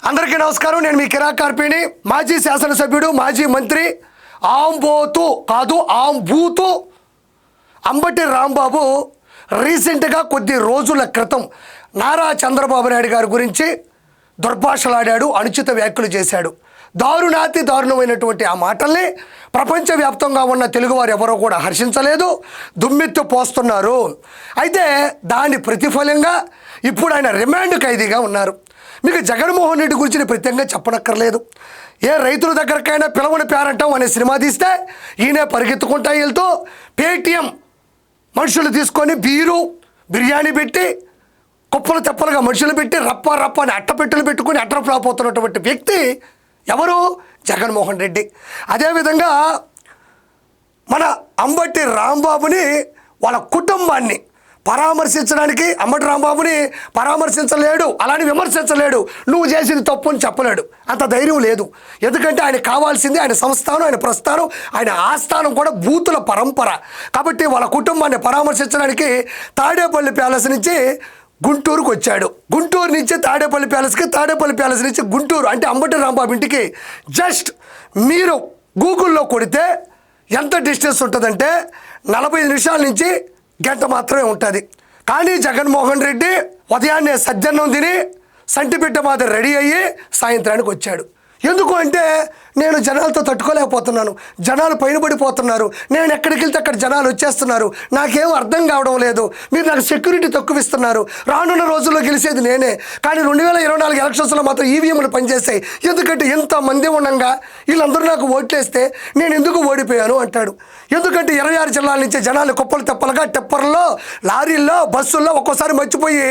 అందరికీ నమస్కారం. నేను మీ కిరా కార్పేని, మాజీ శాసనసభ్యుడు, మాజీ మంత్రి, ఆంబోతు కాదు ఆంబూతు అంబటి రాంబాబు రీసెంట్గా కొద్ది రోజుల క్రితం నారా చంద్రబాబు నాయుడు గారి గురించి దుర్భాషలాడాడు, అనుచిత వ్యాఖ్యలు చేశాడు. దారుణాతి దారుణమైనటువంటి ఆ మాటల్ని ప్రపంచవ్యాప్తంగా ఉన్న తెలుగువారు ఎవరో కూడా హర్షించలేదు, దుమ్మెత్తు పోస్తున్నారు. అయితే దాని ప్రతిఫలంగా ఇప్పుడు ఆయన రిమాండ్ ఖైదీగా ఉన్నారు. మీకు జగన్మోహన్ రెడ్డి గురించి ప్రత్యేకంగా చెప్పనక్కర్లేదు. ఏ రైతుల దగ్గరకైనా పిలవని పేరంటాం అనే సినిమా తీస్తే ఈయన పరిగెత్తుకుంటా వెళ్తూ పేటీఎం మనుషులు తీసుకొని బిర్యానీ పెట్టి కుప్పలు తెప్పలుగా మనుషులు పెట్టి రప్ప అని అట్టపెట్టెలు పెట్టుకుని అట్రఫ్లాపోతున్నటువంటి వ్యక్తి ఎవరు? జగన్మోహన్ రెడ్డి. అదేవిధంగా మన అంబటి రాంబాబుని వాళ్ళ కుటుంబాన్ని పరామర్శించడానికి అంబటి రాంబాబుని పరామర్శించలేడు, అలాని విమర్శించలేడు, నువ్వు చేసింది తప్పు అని చెప్పలేడు. అంత ధైర్యం లేదు. ఎందుకంటే ఆయన కావాల్సింది ఆయన సంస్థానం, ఆయన ప్రస్థానం, ఆయన ఆస్థానం కూడా బూతుల పరంపర. కాబట్టి వాళ్ళ కుటుంబాన్ని పరామర్శించడానికి తాడేపల్లి ప్యాలెస్ నుంచి గుంటూరుకు వచ్చాడు. గుంటూరు నుంచి తాడేపల్లి ప్యాలెస్కి, తాడేపల్లి ప్యాలెస్ నుంచి గుంటూరు, అంటే అంబటి రాంబాబు ఇంటికి జస్ట్ మీరు గూగుల్లో కొడితే ఎంత డిస్టెన్స్ ఉంటుందంటే 45 నిమిషాల నుంచి గంట మాత్రమే ఉంటుంది. కానీ జగన్మోహన్ రెడ్డి ఉదయాన్నే సజ్జన్నం తిని సంటిబిడ్డ మాదిరి రెడీ అయ్యి సాయంత్రానికి వచ్చాడు. ఎందుకు అంటే నేను జనాలతో తట్టుకోలేకపోతున్నాను, జనాలు పైన పడిపోతున్నారు, నేను ఎక్కడికి వెళ్తే అక్కడ జనాలు వచ్చేస్తున్నారు, నాకేం అర్థం కావడం లేదు, మీరు నాకు సెక్యూరిటీ తక్కువ ఇస్తున్నారు, రానున్న రోజుల్లో గెలిచేది నేనే, కానీ 2024 ఎలక్షన్స్లో మాత్రం ఈవీఎంలు పనిచేస్తాయి, ఎందుకంటే ఎంతమంది ఉండగా వీళ్ళందరూ నాకు ఓట్లేస్తే నేను ఎందుకు ఓడిపోయాను అంటాడు. ఎందుకంటే 26 జిల్లాల నుంచి జనాలు కుప్పలు తెప్పలుగా టెప్పర్లో, లారీల్లో, బస్సుల్లో ఒక్కోసారి మర్చిపోయి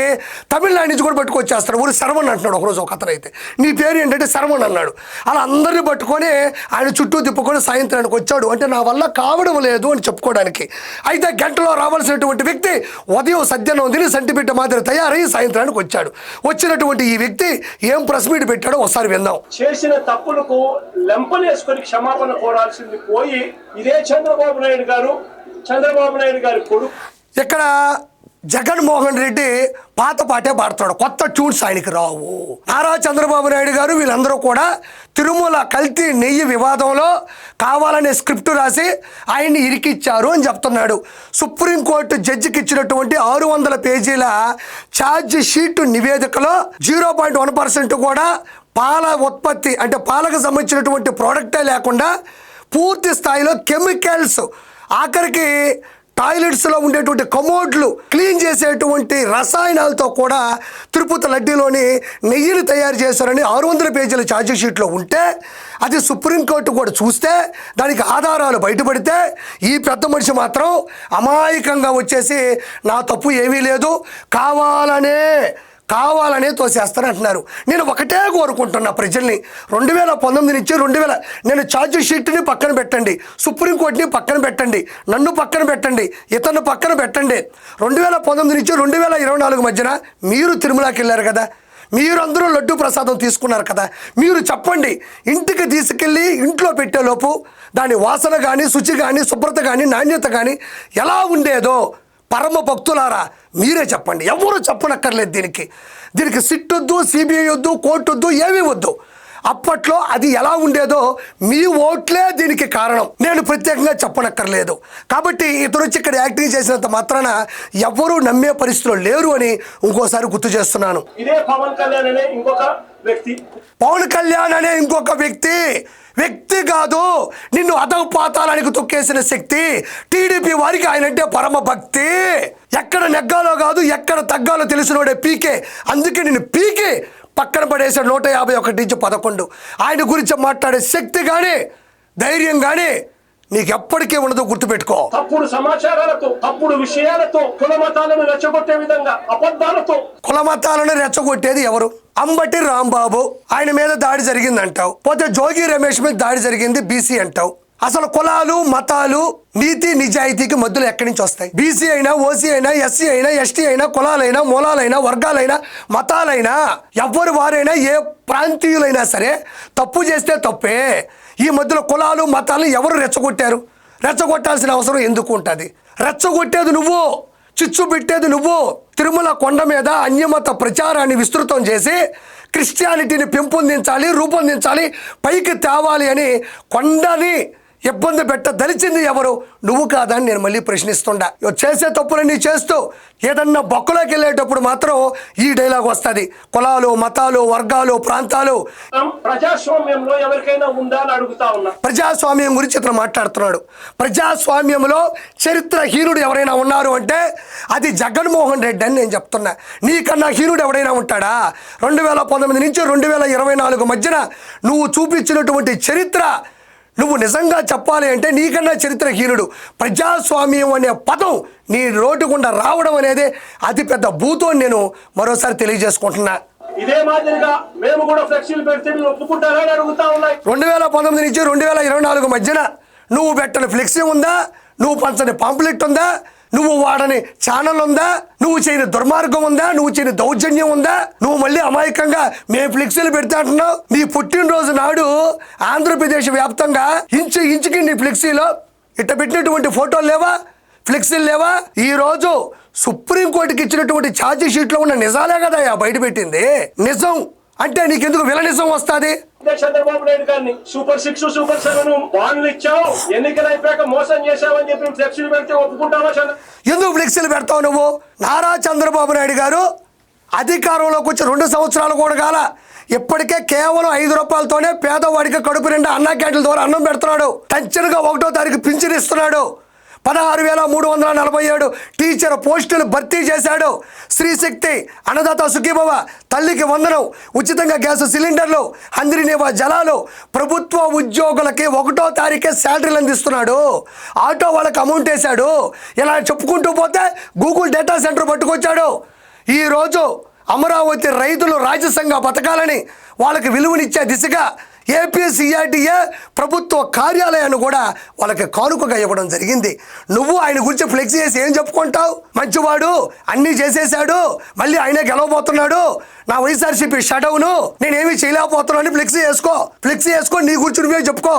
తమిళనాడు నుంచి కూడా పట్టుకొచ్చేస్తాడు. ఊరు శరవణ్ అంటున్నాడు ఒకరోజు ఒక అతను. అయితే నీ పేరు ఏంటంటే శరవణ్ అన్నాడు. అలా అందరినీ పట్టుకొని ఆయన చుట్టూ తిప్పుకొని సాయంత్రానికి వచ్చాడు. అంటే నా వల్ల కావడం లేదు అని చెప్పుకోవడానికి. అయితే గంటలో రావాల్సినటువంటి వ్యక్తి ఉదయం సజ్జనం తిని సంటిబిడ్డ మాదిరి తయారయ్యి సాయంత్రానికి వచ్చాడు. వచ్చినటువంటి ఈ వ్యక్తి ఏం ప్రెస్ మీట్ పెట్టాడో ఒకసారి విందాం. చేసిన తప్పులకు లెంపలేసుకొని క్షమాపణ కోరాల్సింది పోయి ఇదే చంద్రబాబు నాయుడు గారి కొడుకు ఇక్కడ జగన్మోహన్ రెడ్డి పాత పాటే పాడుతాడు, కొత్త ట్యూన్స్ ఆయనకి రావు. నారా చంద్రబాబు నాయుడు గారు వీళ్ళందరూ కూడా తిరుమల కల్తీ నెయ్యి వివాదంలో కావాలనే స్క్రిప్ట్ రాసి ఆయన్ని ఇరికిచ్చారు అని చెప్తున్నాడు. సుప్రీంకోర్టు జడ్జికి ఇచ్చినటువంటి 600 పేజీల ఛార్జ్ షీట్ నివేదికలో 0.1% కూడా పాల ఉత్పత్తి అంటే పాలకు సంబంధించినటువంటి ప్రోడక్టే లేకుండా పూర్తి స్థాయిలో కెమికల్స్, ఆఖరికి టాయిలెట్స్లో ఉండేటువంటి కమోడ్లు క్లీన్ చేసేటువంటి రసాయనాలతో కూడా తిరుపతి లడ్డీలోని నెయ్యిని తయారు చేశారని 600 పేజీల ఛార్జ్ షీట్లో ఉంటే అది సుప్రీంకోర్టు కూడా చూస్తే దానికి ఆధారాలు బయటపడితే ఈ పెద్ద మనిషి మాత్రం అమాయకంగా వచ్చేసి నా తప్పు ఏమీ లేదు, కావాలనే తోసేస్తానంటున్నారు. నేను ఒకటే కోరుకుంటున్నా ప్రజల్ని, 2019 నుంచి నేను ఛార్జ్ షీట్ని పక్కన పెట్టండి, సుప్రీంకోర్టుని పక్కన పెట్టండి, నన్ను పక్కన పెట్టండి, ఇతను పక్కన పెట్టండి. 2019 నుంచి 2024 మధ్యన మీరు తిరుమలకి వెళ్ళారు కదా, మీరందరూ లడ్డు ప్రసాదం తీసుకున్నారు కదా, మీరు చెప్పండి, ఇంటికి తీసుకెళ్ళి ఇంట్లో పెట్టేలోపు దాని వాసన కానీ, శుచి కానీ, శుభ్రత కానీ, నాణ్యత కానీ ఎలా ఉండేదో పరమ భక్తులారా మీరే చెప్పండి. ఎవరు చెప్పనక్కర్లేదు. దీనికి సిట్ వద్దు, సిబిఐ వద్దు, కోర్టు వద్దు, ఏమీ వద్దు. అప్పట్లో అది ఎలా ఉండేదో మీ ఓట్లే దీనికి కారణం. నేను ప్రత్యేకంగా చెప్పనక్కర్లేదు. కాబట్టి ఇతను వచ్చి ఇక్కడ యాక్టింగ్ చేసినంత మాత్రాన ఎవరూ నమ్మే పరిస్థితిలో లేరు అని ఇంకోసారి గుర్తు చేస్తున్నాను. ఇదే పవన్ కళ్యాణ్ అనే ఇంకొక వ్యక్తి కాదు, నిన్ను అధపాతాళానికి తొక్కేసిన శక్తి. టీడీపీ వారికి ఆయనంటే పరమ భక్తి. ఎక్కడ నెగ్గాలో కాదు, ఎక్కడ తగ్గాలో తెలిసినోడే పీకే. అందుకే నిన్ను పీకే పక్కన పడేసాడు 151 నుంచి 11. ఆయన గురించి మాట్లాడే శక్తి కానీ, ధైర్యం కానీ నీకు ఎప్పటికీ ఉండదు, గుర్తుపెట్టుకో. తప్పుడు సమాచారాలతో, తప్పుడు విషయాలతో, కులమతాలను రెచ్చగొట్టే విధంగా అబద్ధాలతో. కులమతాలను రెచ్చగొట్టేది ఎవరు? అంబటి రాంబాబు. ఆయన మీద దాడి జరిగింది అంటావు, పోతే జోగి రమేష్ మీద దాడి జరిగింది బీసీ అంటావు. అసలు కులాలు, మతాలు, నీతి నిజాయితీకి మధ్యలో ఎక్కడి నుంచి వస్తాయి? బీసీ అయినా, ఓసీ అయినా, ఎస్సీ అయినా, ఎస్టీ అయినా, కులాలైనా, మూలాలైనా, వర్గాలైనా, మతాలైనా, ఎవరు వారైనా, ఏ ప్రాంతీయులైనా సరే తప్పు చేస్తే తప్పే. ఈ మధ్యలో కులాలు, మతాలు ఎవరు రెచ్చగొట్టారు? రెచ్చగొట్టాల్సిన అవసరం ఎందుకు ఉంటుంది? రెచ్చగొట్టేది నువ్వు. చిచ్చు పెట్టేది నువ్వు. తిరుమల కొండ మీద అన్యమత ప్రచారాన్ని విస్తృతం చేసి క్రిస్టియానిటీని పెంపొందించాలి, రూపొందించాలి, పైకి తేవాలి అని కొండని ఇబ్బంది పెట్టదలిచింది ఎవరు? నువ్వు కాదని నేను మళ్ళీ ప్రశ్నిస్తుండా. చేసే తప్పులన్నీ చేస్తూ ఏదన్నా బొక్కలోకి వెళ్ళేటప్పుడు మాత్రం ఈ డైలాగ్ వస్తుంది. కులాలు, మతాలు, వర్గాలు, ప్రాంతాలు, ప్రజాస్వామ్యంలో ఎవరికైనా ఉందా అని అడుగుతా ఉన్నా. ప్రజాస్వామ్యం గురించి ఇతను మాట్లాడుతున్నాడు. ప్రజాస్వామ్యంలో చరిత్రహీనుడు ఎవరైనా ఉన్నారు అంటే అది జగన్మోహన్ రెడ్డి అని నేను చెప్తున్నా. నీకన్నా హీనుడు ఎవడైనా ఉంటాడా? 2019 నుంచి 2024 మధ్యన నువ్వు చూపించినటువంటి చరిత్ర, నువ్వు నిజంగా చెప్పాలి అంటే నీకన్నా చరిత్రహీనుడు. ప్రజాస్వామ్యం అనే పదం నీ రోడ్డు గుండా రావడం అనేది అతిపెద్ద భూతం నేను మరోసారి తెలియజేసుకుంటున్నా. ఇదే మాదిరిగా మేము కూడా ఫ్లెక్సీలు పెడితే మీరు ఒప్పుకుంటారని అడుగుతా ఉన్నాయి. 2019 నుంచి 2024 మధ్యన నువ్వు పెట్టని ఫ్లెక్సీ ఉందా? నువ్వు పంచని పాంప్లెట్ ఉందా? నువ్వు వాడని ఛానల్ ఉందా? నువ్వు చేయని దుర్మార్గం ఉందా? నువ్వు చేయని దౌర్జన్యం ఉందా? నువ్వు మళ్ళీ అమాయకంగా మేము ఫ్లెక్సీలు పెడతా అంటున్నావు. నీ పుట్టినరోజు నాడు ఆంధ్రప్రదేశ్ వ్యాప్తంగా ఇంచుకి నీ ఫ్లెక్సీలో ఇట్ట పెట్టినటువంటి ఫోటోలు లేవా? ఫ్లెక్సీలు లేవా? ఈరోజు సుప్రీంకోర్టుకి ఇచ్చినటువంటి ఛార్జీ షీట్లో ఉన్న నిజాలే కదా బయట పెట్టింది. నిజం అంటే నీకెందుకు విలనిజం వస్తుంది? చంద్రబాబు నాయుడు గారిని సూపర్ 6, సూపర్ 7 బాండ్లు ఇచ్చావు, ఎన్నికలు అయిపోయాక మోసం చేశావని చెప్పి ఫ్లెక్సీలు పెడితే ఒప్పుకుంటావా? ఎందుకు ఫ్లెక్సీలు పెడతావు నువ్వు? నారా చంద్రబాబు నాయుడు గారు అధికారంలోకి వచ్చి 2 సంవత్సరాలు కూడా కాల, ఇప్పటికే కేవలం 5 రూపాయలతోనే పేదవాడికి కడుపు నిండా అన్నా క్యాంటీన్ల ద్వారా అన్నం పెడుతున్నాడు. టెన్షన్గా 1వ తారీఖు పింఛన్ ఇస్తున్నాడు. 16,347 టీచర్ పోస్టులు భర్తీ చేశాడు. శ్రీశక్తి, అన్నదాత సుఖీభవ, తల్లికి వందనం, ఉచితంగా గ్యాస్ సిలిండర్లు, హంద్రీనేవా జలాలు, ప్రభుత్వ ఉద్యోగులకి 1వ తారీఖే శాలరీలు అందిస్తున్నాడు. ఆటో వాళ్ళకి అమౌంట్ వేశాడు. ఇలా చెప్పుకుంటూ పోతే గూగుల్ డేటా సెంటర్ పట్టుకొచ్చాడు. ఈరోజు అమరావతి రైతులు రాజ్యసంగా బతకాలని వాళ్ళకి విలువనిచ్చే దిశగా ఏపీసీఆర్డీఏ ప్రభుత్వ కార్యాలయాన్ని కూడా వాళ్ళకి కానుకగా ఇవ్వడం జరిగింది. నువ్వు ఆయన గురించి ఫ్లెక్సీ చేసి ఏం చెప్పుకుంటావు? మంచివాడు, అన్నీ చేసేసాడు, మళ్ళీ ఆయనే గెలవబోతున్నాడు, నా వైఎస్ఆర్సీపీ షటౌను, నేనేమీ చేయలేకపోతున్నాను, ఫ్లెక్సీ వేసుకో, నీ గురించి నువ్వే చెప్పుకో.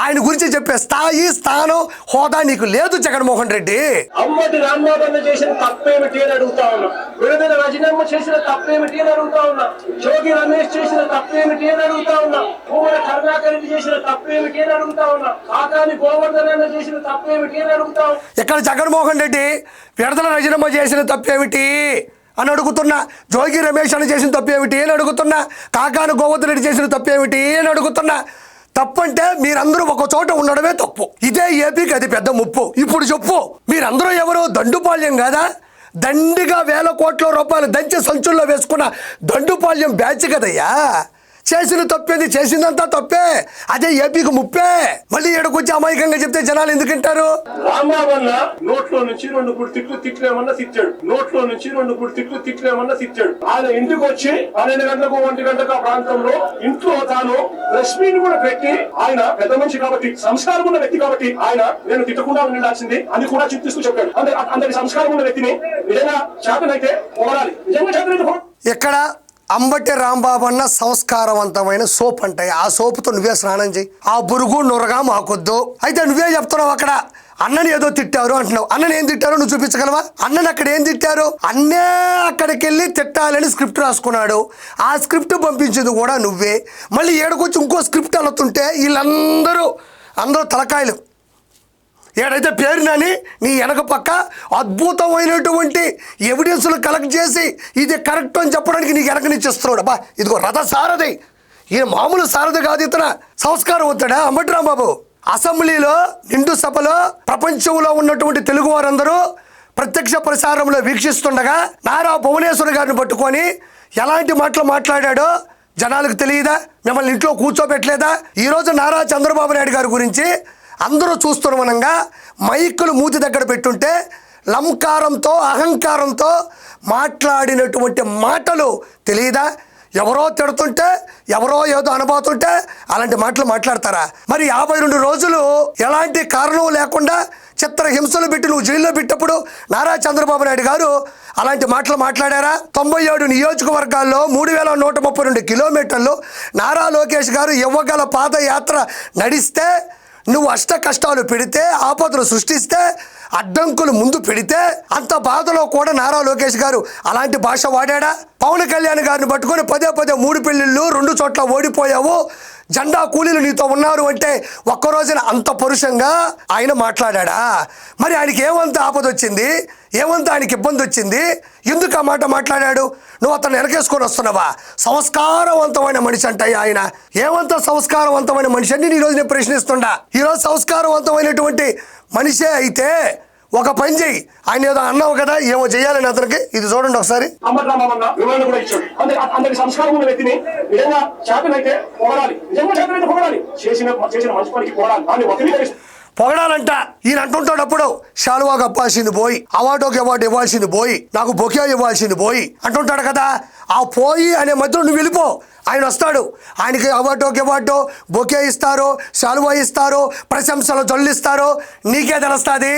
ఆయన గురించి చెప్పే స్థాయి, స్థానం, హోదా నీకు లేదు జగన్మోహన్ రెడ్డి. అమ్మటి రాంబాబు చేసిన తప్పేమిటి అని అడుగుతా ఉన్నా. విడుదల రజనమ్మ చేసిన తప్పేమిటి అని అడుగుతా ఉన్నా. జోగి రమేష్ చేసిన తప్పేమిటి అని అడుగుతా ఉన్నా. భూమన కరుణాకర్ రెడ్డి చేసిన తప్పేమిటి అని అడుగుతా ఉన్నా. కాకాని గోవర్ధన్ అన్న చేసిన తప్పేమిటి అని అడుగుతా ఉన్నా. ఇక్కడ జగన్మోహన్ రెడ్డి విడుదల రజనమ్మ చేసిన తప్పేమిటి అని అడుగుతున్నా. జోగి రమేష్ అని చేసిన తప్పేమిటి అని అడుగుతున్నా. కాకాని గోవర్ధన్ రెడ్డి చేసిన తప్పేమిటి అని అడుగుతున్నా. తప్పంటే మీరందరూ ఒక చోట ఉండడమే తప్పు. ఇదే ఏపీకి అది పెద్ద ముప్పు. ఇప్పుడు చెప్పు, మీరందరూ ఎవరు? దండుపాళ్యం కాదా? దండిగా 1,000 కోట్ల రూపాయలు దంచి సంచుల్లో వేసుకున్న దండుపాళ్యం బ్యాచ్ కదయ్యా. చేసిన తప్పేది, చేసిందంతా తప్పే. అదే ఏపీకి ముప్పే. మళ్ళీ ఏడుకొచ్చి అమాయకంగా చెప్తే జనాలు ఎందుకంటారు? రామావన్న నోట్లో నుంచి 2 గుడి తిట్లేమన్నా తిట్టాడు. నోట్లో నుంచి 2 గుడి తిట్లేమన్నా తిట్టాడు. ఆయన ఇంటికి వచ్చి 12 గంటలకు 1 గంటకు ఆ ప్రాంతంలో ఇంట్లో తాను ప్రెస్ మీట్ కూడా పెట్టి, ఆయన పెద్ద మనిషి కాబట్టి, సంస్కారం ఉన్న వ్యక్తి కాబట్టి ఆయన నేను తిట్టకుండా ఉండాల్సింది అని కూడా చింతిస్తూ చెప్పాడు. అందరి సంస్కారం ఉన్న వ్యక్తిని నిజంగా చేతనైతే పోరాలి, నిజంగా చేతనైతే ఎక్కడ అంబటి రాంబాబు అన్న సంస్కారవంతమైన సోప్ అంటాయి. ఆ సోపుతో నువ్వే స్నానం చేయి. ఆ బురుగు నురగా మాకొద్దు. అయితే నువ్వే చెప్తున్నావు అక్కడ అన్నని ఏదో తిట్టారు అంటున్నావు. అన్నని ఏం తిట్టారో నువ్వు చూపించగలవా? అన్నని అక్కడ ఏం తిట్టారు? అన్నే అక్కడికి వెళ్ళి తిట్టాలని స్క్రిప్ట్ రాసుకున్నాడు. ఆ స్క్రిప్ట్ పంపించింది కూడా నువ్వే. మళ్ళీ ఏడకొచ్చి ఇంకో స్క్రిప్ట్ అలుతుంటే వీళ్ళందరూ తలకాయలు ఏడైతే పేరునని నీ వెనక పక్క అద్భుతమైనటువంటి ఎవిడెన్స్లు కలెక్ట్ చేసి ఇది కరెక్ట్ అని చెప్పడానికి నీకు వెనకనిచ్చేస్తున్నాడు. అబ్బా, ఇదిగో రథ సారథి. ఈయన మామూలు సారథి కాదు, ఇతను సంస్కారం వద్దాడా అంబటి రాంబాబు? అసెంబ్లీలో నిండు సభలో ప్రపంచంలో ఉన్నటువంటి తెలుగు వారందరూ ప్రత్యక్ష ప్రసారంలో వీక్షిస్తుండగా నారా భువనేశ్వర్ గారిని పట్టుకొని ఎలాంటి మాటలు మాట్లాడాడో జనాలకు తెలియదా? మిమ్మల్ని ఇంట్లో కూర్చోబెట్టలేదా? ఈరోజు నారా చంద్రబాబు నాయుడు గారి గురించి అందరూ చూస్తున్నమనంగా మైకులు మూతి దగ్గర పెట్టుంటే లంకారంతో, అహంకారంతో మాట్లాడినటువంటి మాటలు తెలియదా? ఎవరో తిడుతుంటే, ఎవరో ఏదో అనబోతుంటే అలాంటి మాటలు మాట్లాడతారా? మరి 52 రోజులు ఎలాంటి కారణం లేకుండా చిత్రహింసలు పెట్టి నువ్వు జైల్లో పెట్టినప్పుడు నారా చంద్రబాబు నాయుడు గారు అలాంటి మాటలు మాట్లాడారా? 97 నియోజకవర్గాల్లో 3,132 కిలోమీటర్లు నారా లోకేష్ గారు ఇవ్వగల పాదయాత్ర నడిస్తే, నువ్వు అష్ట కష్టాలు పెడితే, ఆపదలు సృష్టిస్తే అడ్డంకులు ముందు పెడితే అంత బాధలో కూడా నారా లోకేష్ గారు అలాంటి భాష వాడాడా? పవన్ కళ్యాణ్ గారిని పట్టుకొని పదే 3 పెళ్లిళ్ళు 2 చోట్ల ఓడిపోయావు, జెండా కూలీలు నీతో ఉన్నారు అంటే ఒక్కరోజున అంత పరుషంగా ఆయన మాట్లాడా? మరి ఆయనకి ఏమంత ఆపద వచ్చింది, ఏమంత ఆయనకి ఇబ్బంది వచ్చింది, ఎందుకు ఆ మాట మాట్లాడాడు? నువ్వు అతను వెనకేసుకొని వస్తున్నావా? సంస్కారవంతమైన మనిషి అంటాయి ఆయన. ఏమంత సంస్కారవంతమైన మనిషి అని ఈరోజు నేను ప్రశ్నిస్తుండా. ఈరోజు సంస్కారవంతమైనటువంటి మనిషే అయితే ఒక పని చెయ్యి, ఆయన ఏదో అన్నావు కదా ఏమో చేయాలని అతనికి, ఇది చూడండి ఒకసారి. అందరికి సంస్కారం ఉన్న వ్యక్తిని నిజంగా చేతనైతే పొగడాలి, నిజంగా చేతనైతే పొగడాలి, చేసిన మంచి పనికి పొగడాలి, దాన్ని వదిలి పొగడాలంట. ఈయన అంటుంటాడు అప్పుడు శాలువా కప్పాల్సింది పోయి, అవార్డుకి అవార్డు ఇవ్వాల్సింది పోయి, నాకు బొకే ఇవ్వాల్సింది పోయి అంటుంటాడు కదా. ఆ పోయి అనే మధ్యలో నువ్వు వెళ్ళిపో, ఆయన వస్తాడు. ఆయనకి అవార్డుకి అవార్డు బొకే ఇస్తారు, శాలువా ఇస్తారు, ప్రశంసలు జల్లిస్తారు, నీకే తెలుస్తుంది.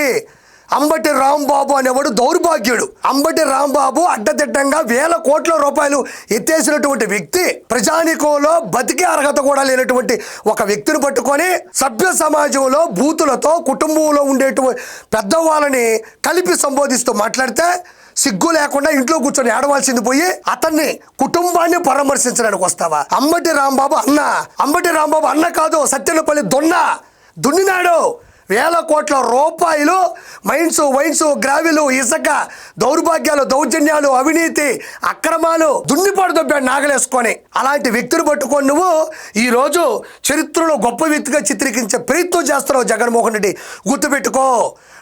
అంబటి రాంబాబు అనేవాడు దౌర్భాగ్యుడు. అంబటి రాంబాబు అడ్డదిడ్డంగా వేల కోట్ల రూపాయలు ఎత్తేసినటువంటి వ్యక్తి, ప్రజానికంలో బతికే అర్హత కూడా లేనటువంటి ఒక వ్యక్తిని పట్టుకొని సభ్య సమాజంలో బూతులతో కుటుంబంలో ఉండేటువంటి పెద్దవాళ్ళని కలిపి సంబోధిస్తూ మాట్లాడితే సిగ్గు లేకుండా ఇంట్లో కూర్చొని ఏడవలసింది పోయి అతన్ని కుటుంబాన్ని పరామర్శించడానికి వస్తావా? అంబటి రాంబాబు అన్న కాదు, సత్యనపల్లి దున్నినాడు. వేల కోట్ల రూపాయలు వైన్స్ గ్రావిలు, ఇసుక, దౌర్భాగ్యాలు, దౌర్జన్యాలు, అవినీతి, అక్రమాలు దున్నిపాడు దొబ్బాడు నాగలేసుకొని. అలాంటి వ్యక్తిని పట్టుకొని నువ్వు ఈరోజు చరిత్రలో గొప్ప వ్యక్తిగా చిత్రీకరించే ప్రయత్నం చేస్తున్నావు. జగన్మోహన్ రెడ్డి గుర్తుపెట్టుకో,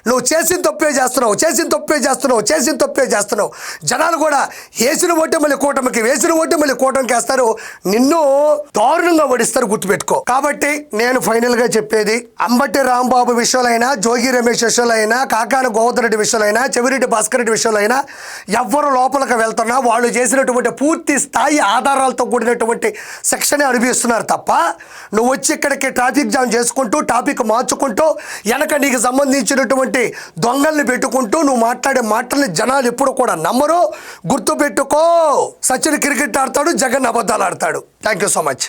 నువ్వు చేసిన తప్పే చేస్తున్నావు. జనాలు కూడా వేసిన ఓటే మళ్ళీ కూటమికి వేస్తారు, నిన్ను దారుణంగా ఓడిస్తారు, గుర్తుపెట్టుకో. కాబట్టి నేను ఫైనల్గా చెప్పేది, అంబటి రాంబాబు విషయంలో అయినా, జోగి రమేష్ విషయంలో అయినా, కాకాన గోవర్ధన్ రెడ్డి విషయంలో అయినా, చెవిరెడ్డి భాస్కర్ రెడ్డి విషయంలో అయినా ఎవ్వరు లోపలికి వెళ్తున్నా వాళ్ళు చేసినటువంటి పూర్తి స్థాయి ఆధారాలతో కూడినటువంటి శిక్షణ అనుభవిస్తున్నారు తప్ప నువ్వు వచ్చి ఇక్కడికి ట్రాఫిక్ జామ్ చేసుకుంటూ టాపిక్ మార్చుకుంటూ వెనక నీకు సంబంధించినటువంటి దొంగల్ని పెట్టుకుంటూ నువ్వు మాట్లాడే మాటల్ని జనాలు ఎప్పుడు కూడా నమ్మరు. గుర్తుపెట్టుకో, సచిన్ క్రికెట్ ఆడతాడు, జగన్ అబద్ధాలు ఆడతాడు. Thank you so much.